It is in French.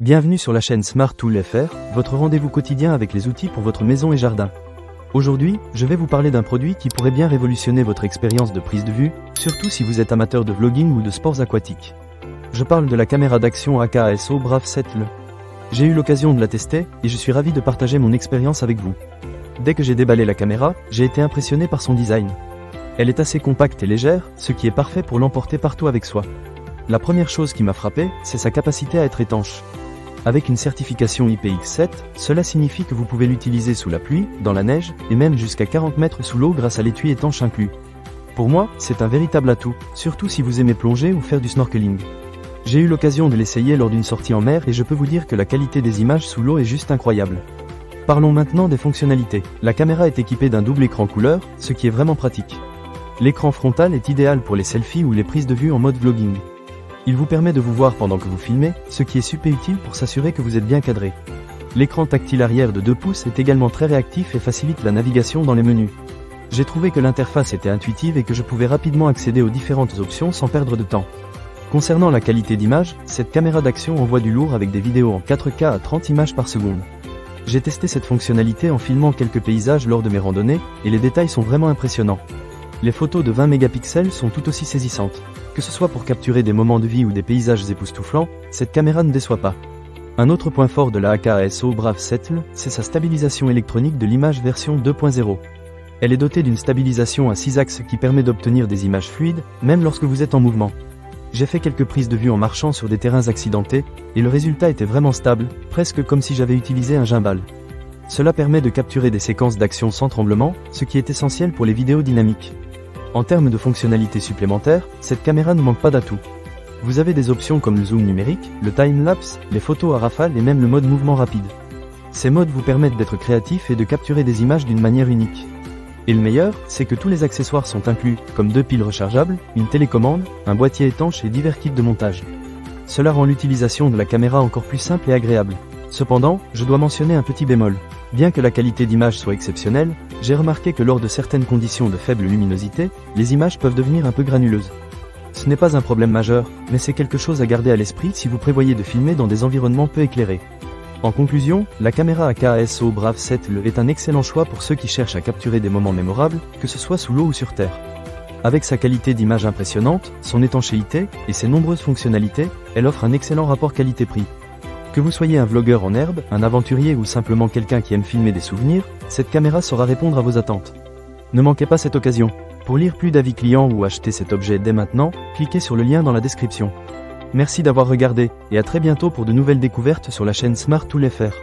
Bienvenue sur la chaîne Smart Tool FR, votre rendez-vous quotidien avec les outils pour votre maison et jardin. Aujourd'hui, je vais vous parler d'un produit qui pourrait bien révolutionner votre expérience de prise de vue, surtout si vous êtes amateur de vlogging ou de sports aquatiques. Je parle de la caméra d'action AKSO Brav 7L. J'ai eu l'occasion de la tester, et je suis ravi de partager mon expérience avec vous. Dès que j'ai déballé la caméra, j'ai été impressionné par son design. Elle est assez compacte et légère, ce qui est parfait pour l'emporter partout avec soi. La première chose qui m'a frappé, c'est sa capacité à être étanche. Avec une certification IPX7, cela signifie que vous pouvez l'utiliser sous la pluie, dans la neige, et même jusqu'à 40 mètres sous l'eau grâce à l'étui étanche inclus. Pour moi, c'est un véritable atout, surtout si vous aimez plonger ou faire du snorkeling. J'ai eu l'occasion de l'essayer lors d'une sortie en mer et je peux vous dire que la qualité des images sous l'eau est juste incroyable. Parlons maintenant des fonctionnalités. La caméra est équipée d'un double écran couleur, ce qui est vraiment pratique. L'écran frontal est idéal pour les selfies ou les prises de vue en mode vlogging. Il vous permet de vous voir pendant que vous filmez, ce qui est super utile pour s'assurer que vous êtes bien cadré. L'écran tactile arrière de 2 pouces est également très réactif et facilite la navigation dans les menus. J'ai trouvé que l'interface était intuitive et que je pouvais rapidement accéder aux différentes options sans perdre de temps. Concernant la qualité d'image, cette caméra d'action envoie du lourd avec des vidéos en 4K à 30 images par seconde. J'ai testé cette fonctionnalité en filmant quelques paysages lors de mes randonnées, et les détails sont vraiment impressionnants. Les photos de 20 mégapixels sont tout aussi saisissantes. Que ce soit pour capturer des moments de vie ou des paysages époustouflants, cette caméra ne déçoit pas. Un autre point fort de la AKSO Brav 7L, c'est sa stabilisation électronique de l'image version 2.0. Elle est dotée d'une stabilisation à 6 axes qui permet d'obtenir des images fluides, même lorsque vous êtes en mouvement. J'ai fait quelques prises de vue en marchant sur des terrains accidentés, et le résultat était vraiment stable, presque comme si j'avais utilisé un gimbal. Cela permet de capturer des séquences d'action sans tremblement, ce qui est essentiel pour les vidéos dynamiques. En termes de fonctionnalités supplémentaires, cette caméra ne manque pas d'atouts. Vous avez des options comme le zoom numérique, le time-lapse, les photos à rafale et même le mode mouvement rapide. Ces modes vous permettent d'être créatif et de capturer des images d'une manière unique. Et le meilleur, c'est que tous les accessoires sont inclus, comme 2 piles rechargeables, une télécommande, un boîtier étanche et divers kits de montage. Cela rend l'utilisation de la caméra encore plus simple et agréable. Cependant, je dois mentionner un petit bémol. Bien que la qualité d'image soit exceptionnelle, j'ai remarqué que lors de certaines conditions de faible luminosité, les images peuvent devenir un peu granuleuses. Ce n'est pas un problème majeur, mais c'est quelque chose à garder à l'esprit si vous prévoyez de filmer dans des environnements peu éclairés. En conclusion, la caméra AKSO Brav 7L est un excellent choix pour ceux qui cherchent à capturer des moments mémorables, que ce soit sous l'eau ou sur terre. Avec sa qualité d'image impressionnante, son étanchéité et ses nombreuses fonctionnalités, elle offre un excellent rapport qualité-prix. Que vous soyez un vlogueur en herbe, un aventurier ou simplement quelqu'un qui aime filmer des souvenirs, cette caméra saura répondre à vos attentes. Ne manquez pas cette occasion. Pour lire plus d'avis clients ou acheter cet objet dès maintenant, cliquez sur le lien dans la description. Merci d'avoir regardé, et à très bientôt pour de nouvelles découvertes sur la chaîne Smart Tool FR.